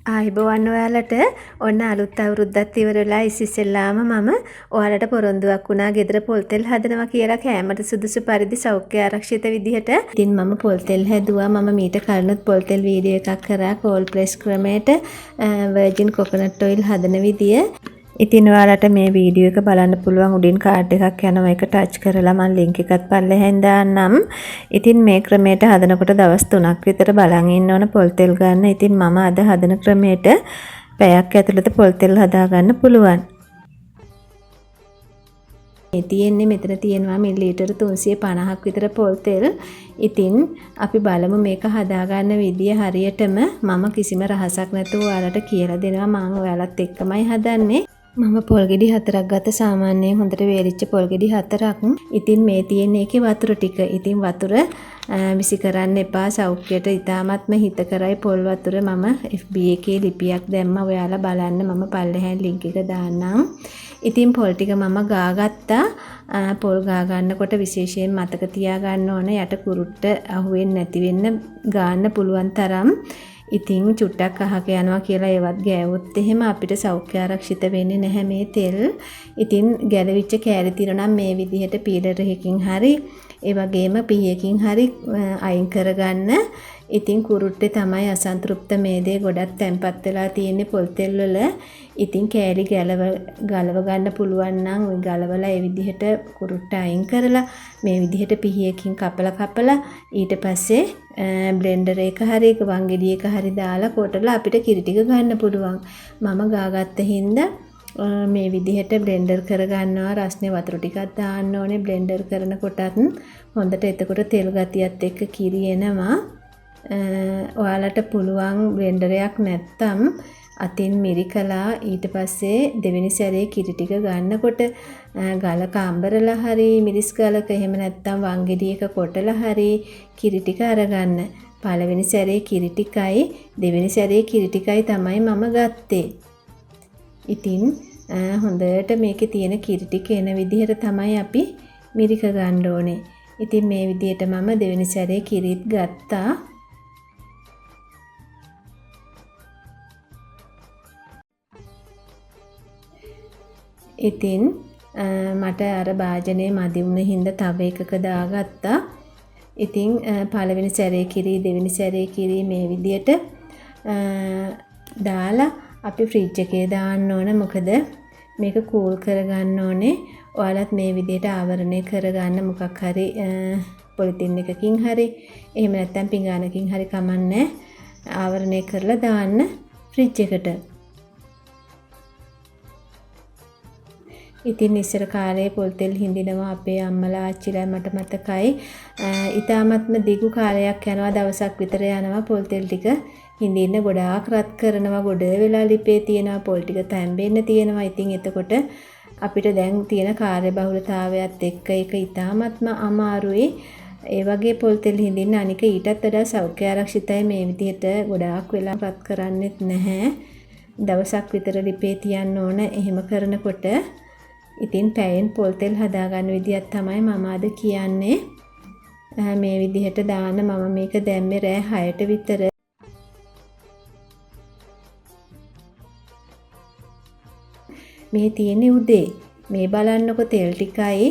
ආයිබෝවන් ඔයාලට ඔන්න අලුත් අවුරුද්දත් ඉවර වෙලා ඉස්සෙල්ලාම මම ඔයාලට පොරොන්දුවක් වුණා ගෙදර පොල් තෙල් හදනවා කියලා කෑමට සුදුසු පරිදි සෞඛ්‍ය ආරක්ෂිත විදිහට. ඉතින් මම පොල් තෙල් හැදුවා. මම මීට කලිනුත් පොල් තෙල් වීඩියෝ එකක් කරා කෝල්ඩ් ප්‍රෙස් ක්‍රමයට වර්ජින් කොකනට් ඔයිල් හදන විදිය. ඉතින් ඔයාලට මේ වීඩියෝ එක බලන්න පුළුවන් උඩින් කාඩ් එකක් යනවා ඒක ටච් කරලා මම ලින්ක් එකත් පල්ලෙහෙන් දාන්නම්. ඉතින් මේ ක්‍රමයට හදනකොට දවස් 3ක් විතර බලන් ඉන්න ඕන පොල් තෙල් ගන්න. ඉතින් මම අද හදන ක්‍රමයට පැයක් ඇතුළත පොල් තෙල් හදා ගන්න පුළුවන්. මේ තියෙන්නේ මෙතන තියෙනවා මිලිලීටර 350ක් විතර පොල් තෙල්. ඉතින් අපි බලමු මේක හදා ගන්න විදිය හරියටම මම කිසිම රහසක් නැතුව ඔයාලට කියලා දෙනවා. මම ඔයාලත් එක්කමයි හදන්නේ. මම පොල් ගෙඩි 4ක් ගත්ත සාමාන්‍යයෙන් හොඳට වේලිච්ච පොල් ගෙඩි 4ක්. ඉතින් මේ තියෙන එකේ වතුර ටික. ඉතින් වතුර විසි කරන්න එපා. සෞඛ්‍යයට ඉතාමත්ම හිතකරයි පොල් වතුර. මම FB එකේ ලිපියක් දැම්මා. ඔයාලා බලන්න මම පල්ලෙහාන් ලින්ක් එක දාන්නම්. ඉතින් පොල් ටික මම ගාගත්තා. පොල් ගා ගන්නකොට විශේෂයෙන් මතක තියාගන්න ඕන යට කුරුට්ට අහුවෙන්නේ නැති වෙන්න ගාන්න පුළුවන් තරම්. ඉතින් චුට්ටක් අහක යනවා කියලා ඒවත් ගෑවුවොත් එහෙම අපිට සෞඛ්‍ය ආරක්ෂිත වෙන්නේ නැහැ මේ තෙල්. ඉතින් ගැලවිච්ච කෑලි තියෙනවා නම් මේ විදිහට පීලර් එකකින් හරි ඒ වගේම පීයකින් හරි අයින් කරගන්න. ඉතින් කුරුට්ටේ තමයි අසන්තෘප්ත මේදේ ගොඩක් තැම්පත් වෙලා තියෙන්නේ පොල් තෙල් වල. ඉතින් කෑලි ගලව ගන්න පුළුවන් නම් ওই ගලවලා ඒ විදිහට කුරුට්ට අයින් කරලා මේ විදිහට පිහියකින් කපලා ඊට පස්සේ බ්ලෙන්ඩර් එක හරි වංගෙඩි එක හරි දාලා කොටලා අපිට කිරි ටික ගන්න පුළුවන්. මම ගාගත්ත හින්දා මේ විදිහට බ්ලෙන්ඩර් කරගන්නවා. රස්නේ වතුර ටිකක් දාන්න ඕනේ බ්ලෙන්ඩර් කරනකොටත් හොඳට එතකොට තෙල් ගතියත් එක්ක කිරි එනවා. ඔයාලට පුළුවන් බ්ලෙන්ඩරයක් නැත්තම් අතින් මිරිකලා ඊට පස්සේ දෙවෙනි සැරේ කිරි ටික ගන්නකොට ගලක අඹරලා හරි මිරිස් ගලක එහෙම නැත්තම් වංගෙඩි එක කොටලා හරි කිරි ටික අරගන්න. පළවෙනි සැරේ කිරි ටිකයි දෙවෙනි සැරේ කිරි ටිකයි තමයි මම ගත්තේ. ඉතින් හොඳට මේකේ තියෙන කිරි ටික එන විදිහට තමයි අපි මිරික ගන්න ඕනේ. ඉතින් මේ විදිහට මම දෙවෙනි සැරේ කිරිත් ගත්තා. ඉතින් මට අර භාජනයේ මදි වුණ හින්දා තව එකක දාගත්තා. ඉතින් පළවෙනි සැරේ කිරි දෙවෙනි සැරේ කිරි මේ විදියට දාලා අපි ෆ්‍රිජ් එකේ දාන්න ඕන. මොකද මේක කූල් කරගන්න ඕනේ. ඔයාලත් මේ විදියට ආවරණය කරගන්න මොකක් හරි පොලිතින් එකකින් හරි එහෙම නැත්නම් පිඟානකින් හරි කමන්නේ ආවරණය කරලා දාන්න ෆ්‍රිජ් එකට. ඉතින් ඉස්සර කාලේ පොල් තෙල් හිඳිනවා අපේ අම්මලා ආච්චිලා මට මතකයි. ඊටාත්ම දිගු කාලයක් යනවා දවසක් විතර යනවා පොල් තෙල් ටික හිඳින්න ගොඩාක් රත් කරනවා. ගොඩ වෙලා ලිපේ තියෙනවා පොල් ටික තැම්බෙන්න තියෙනවා. ඉතින් එතකොට අපිට දැන් තියෙන කාර්යබහුලතාවයත් එක්ක ඒක ඊටාත්ම අමාරුයි. ඒ වගේ පොල් තෙල් හිඳින්න අනික ඊටත් වඩා සෞඛ්‍ය ආරක්ෂිතයි. මේ විදිහට ගොඩාක් වෙලා රත් කරන්නෙත් නැහැ. දවසක් විතර ලිපේ තියන්න ඕන. එහෙම කරනකොට ඉතින් පැයෙන් පොල් තෙල් හදාගන්න විදියක් තමයි මම අද කියන්නේ. මේ විදිහට දාන්න මම මේක දැම්මේ රෑ 6ට විතර. මේ තියෙන්නේ උදේ. මේ බලන්නකො තෙල් ටිකයි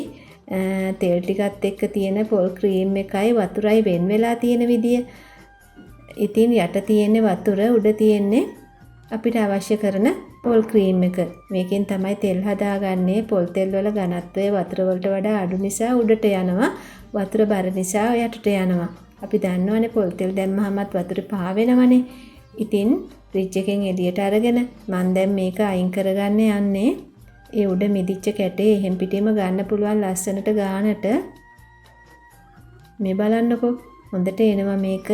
තෙල් ටිකත් එක්ක තියෙන පොල් ක්‍රීම් එකයි වතුරයි වෙන් වෙලා තියෙන විදිය. ඉතින් යට තියෙන්නේ වතුර උඩ තියෙන්නේ අපිට අවශ්‍ය කරන පොල් ක්‍රීම් එක. මේකෙන් තමයි තෙල් හදාගන්නේ. පොල් තෙල් වල ඝනත්වය වතුර වලට වඩා අඩු නිසා උඩට යනවා. වතුර බර නිසා යටට යනවා. අපි දන්නවනේ පොල් තෙල් දැම්මහමත් වතුර පහ වෙනවනේ. ඉතින් ෆ්‍රිජ් එකෙන් එළියට අරගෙන මම දැන් මේක අයින් කරගන්න යන්නේ. ඒ උඩ මිදිච්ච කැටේ එහෙම් පිටින්ම ගන්න පුළුවන් ලස්සනට ගානට. මේ බලන්නකෝ හොඳට එනවා මේක.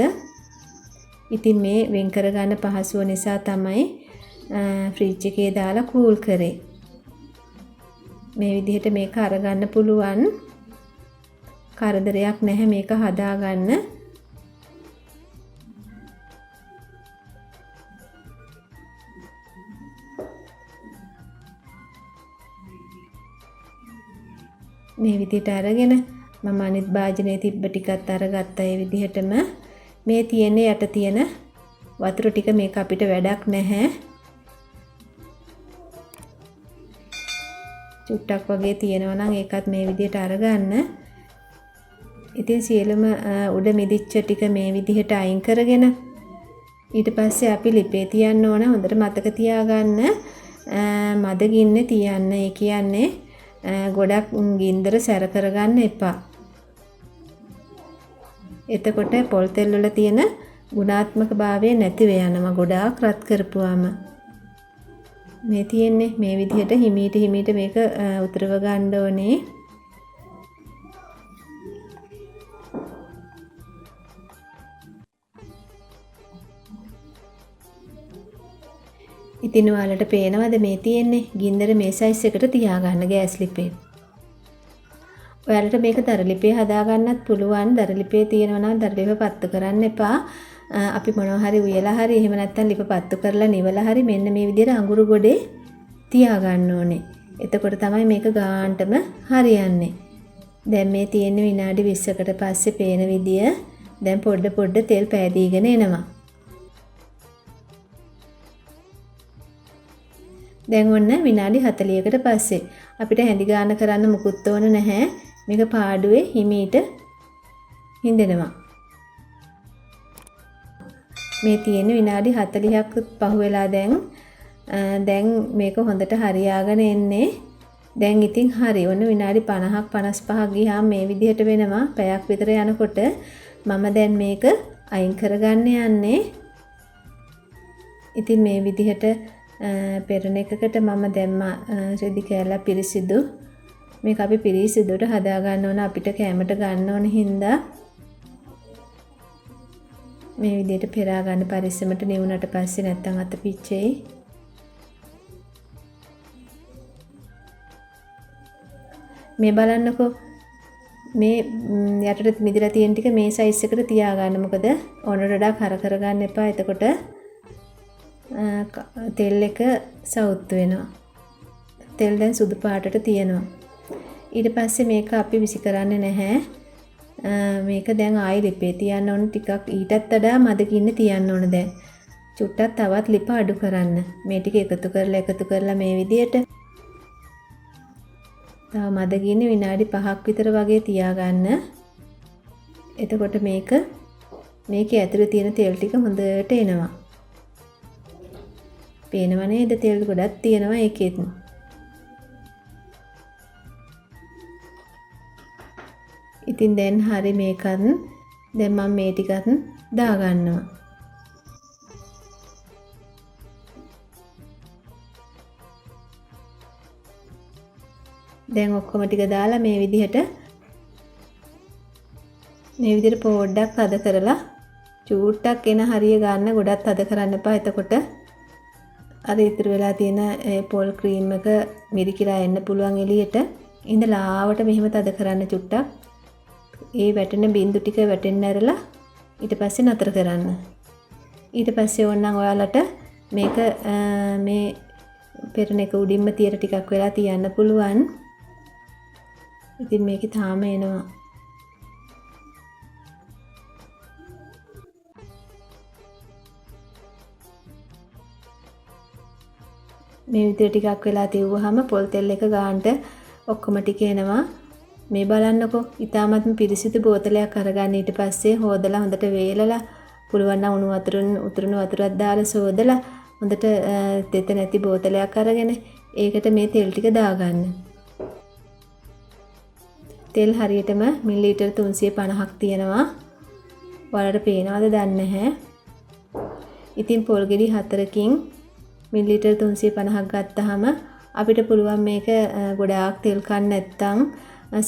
ඉතින් මේ වෙන් කරගන්න පහසුව නිසා තමයි ෆ්‍රිජ් එකේ දාලා කූල් කරේ. මේ විදිහට මේක අරගන්න පුළුවන්. කරදරයක් නැහැ මේක හදාගන්න. මේ විදිහට අරගෙන මම අනිත් භාජනයේ තිබ්බ ටිකත් අරගත්තා. ඒ විදිහටම මේ තියෙන යට තියෙන වතුර ටික මේක අපිට වැඩක් නැහැ. චුට්ටක් වගේ තියෙනවා නම් ඒකත් මේ විදිහට අරගන්න. ඉතින් සියලුම උඩ මිදිච්ච ටික මේ විදිහට අයින් කරගෙන ඊට පස්සේ අපි ලිපේ තියන්න ඕන. හොඳට මතක තියාගන්න මද ගින්න තියන්න. ඒ කියන්නේ ගොඩක් ගින්දර සැර කරගන්න එපා. එතකොට පොල් තෙල් වල තියෙන ගුණාත්මක භාවය නැතිව යනවා ගොඩාක් රත් කරපුවාම. මේ තියෙන්නේ මේ විදිහට හිමීට මේක උතරව ගන්න ඕනේ. ඉතින් ඔයාලට පේනවද මේ තියෙන්නේ ගින්දර මේ සයිස් එකට තියාගන්න ගෑස් ලිපේ. ඔයාලට මේක දරලිපේ හදාගන්නත් පුළුවන්. දරලිපේ තියෙනවා නම් දරලිප පත්තු කරන්න එපා. අපි මොනවා හරි උයලා හරි එහෙම නැත්නම් ලිප පත්තු කරලා නිවලා හරි මෙන්න මේ විදිහට අඟුරු ගොඩේ තියාගන්න ඕනේ. එතකොට තමයි මේක ගාන්ටම හරියන්නේ. දැන් මේ තියෙන විනාඩි 20කට පස්සේ පේන විදිය දැන් පොඩ තෙල් පෑදීගෙන එනවා. දැන් ඔන්න විනාඩි 40කට පස්සේ අපිට හැඳි ගාන කරන්න මුකුත් ඕන නැහැ. මේක පාඩුවේ හිමීට හින්දෙනවා. මේ තියෙන විනාඩි 40ක් පහු වෙලා දැන් මේක හොඳට හරියාගෙන එන්නේ. දැන් ඉතින් හරි. ඔන්න විනාඩි 50ක් 55ක් ගියාම මේ විදිහට වෙනවා. පැයක් විතර යනකොට මම දැන් මේක අයින් කරගන්න යන්නේ. ඉතින් මේ විදිහට පෙරණ එකකට මම දැම්මා රෙදි කෑල්ල පිරිසිදු. මේක අපි පිරිසිදුට හදා ගන්න ඕන. අපිට කැමට ගන්න ඕන හින්දා මේ විදිහට පෙරා ගන්න පරිස්සමට නිවුනට පස්සේ නැත්තම් අත පිච්චෙයි. මේ බලන්නකෝ මේ යටට මිදලා තියෙන ටික මේ සයිස් එකට තියාගන්න. මොකද ඕනට වඩා කර කරගන්න එපා. එතකොට තෙල් එක සවුත් වෙනවා. තෙල් දැන් සුදු පාටට තියෙනවා. ඊට පස්සේ මේක අපි විසි කරන්නේ නැහැ. මේක දැන් ආයෙ ලිපේ තියන්න ඕන. ටිකක් ඊටත් වඩා මද ගින්න තියන්න ඕන. දැන් චුට්ටක් තවත් ලිප අඩු කරන්න. මේ ටික එකතු කරලා මේ විදියට තව මද ගින්න විනාඩි 5ක් විතර වගේ තියාගන්න. එතකොට මේකේ ඇතුලේ තියෙන තෙල් ටික හොඳට එනවා. පේනව නේද? තෙල් ගොඩක් තියෙනවා ඒකෙත්. ඉතින් දැන් හරි මේකත් දැන් මම මේ ටිකත් දාගන්නවා. දැන් ඔක්කොම ටික දාලා මේ විදිහට පොඩ්ඩක් තද කරලා චූට්ටක් එන හරිය ගන්න. ගොඩක් තද කරන්න එපා. එතකොට අර ඉතුරු වෙලා තියෙන පොල් ක්‍රීම් එක මිරිකිලා එන්න පුළුවන් එළියට. ඉඳලා ආවට මෙහෙම තද කරන්න චුට්ටක්. ඒ වැටෙන බින්දු ටික වැටෙන්න ඇරලා ඊට පස්සේ නතර කරන්න. ඊට පස්සේ ඕනනම් ඔයාලට මේක මේ පෙරණ එක උඩින්ම තියර ටිකක් වෙලා තියන්න පුළුවන්. ඉතින් මේකේ තාම එනවා. මේ විදිහට ටිකක් වෙලා තියුවාම පොල් තෙල් එක ගානට ඔක්කොම ටික එනවා. මේ බලන්නකෝ. ඊටාමත්ම පිරිසිදු බෝතලයක් අරගන්න. ඊට පස්සේ හොදලා හොඳට වේලලා පුළුවන් නම් උතුරුණු වතුරක් දාලා සෝදලා හොඳට තෙත නැති බෝතලයක් අරගෙන ඒකට මේ තෙල් ටික දාගන්න. තෙල් හරියටම මිලිලීටර් 350ක් තියෙනවා. ඔයාලට පේනවද දන්නේ නැහැ. ඉතින් පොල් ගෙඩි 4කින් මිලිලීටර් 350ක් ගත්තාම අපිට පුළුවන් මේක ගොඩාක් තෙල් කන්න නැත්තම්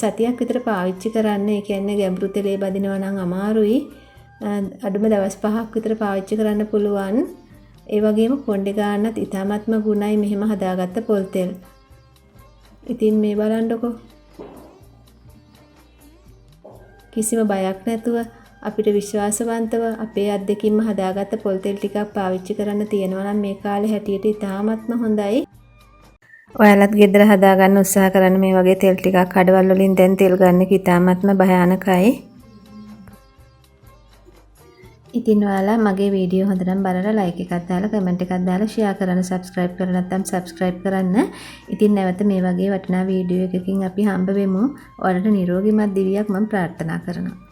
සතියක් විතර පාවිච්චි කරන්න. ඒ කියන්නේ ගැඹුරු තෙලේ බදිනවා නම් අමාරුයි. අඩුම දවස් 5ක් විතර පාවිච්චි කරන්න පුළුවන්. ඒ වගේම කොණ්ඩේ ගන්නත් ඉතාමත්ම ගුණයි මෙහෙම හදාගත්ත පොල් තෙල්. ඉතින් මේ බලන්නකෝ. කිසිම බයක් නැතුව අපිට විශ්වාසවන්තව අපේ අත්දැකීම්ම හදාගත්ත පොල් තෙල් ටිකක් පාවිච්චි කරන්න තියෙනවා නම් මේ කාලේ හැටියට ඉතාමත්ම හොඳයි. ඔයාලත් ගෙදර හදාගන්න උත්සාහ කරන්න. මේ වගේ තෙල් ටිකක් කඩවල් වලින් දැන් තෙල් ගන්න එක ඉතාමත්ම භයානකයි. ඉතින් ඔයාලා මගේ වීඩියෝ හොඳටම බලලා ලයික් එකක් දාලා කමෙන්ට් එකක් දාලා ෂෙයා කරන්න සබ්ස්ක්‍රයිබ් කරලා නැත්නම් සබ්ස්ක්‍රයිබ් කරන්න. ඉතින් නැවත මේ වගේ වටිනා වීඩියෝ එකකින් අපි හම්බ වෙමු. ඔයාලට නිරෝගීමත් දිවියක් මම ප්‍රාර්ථනා කරනවා.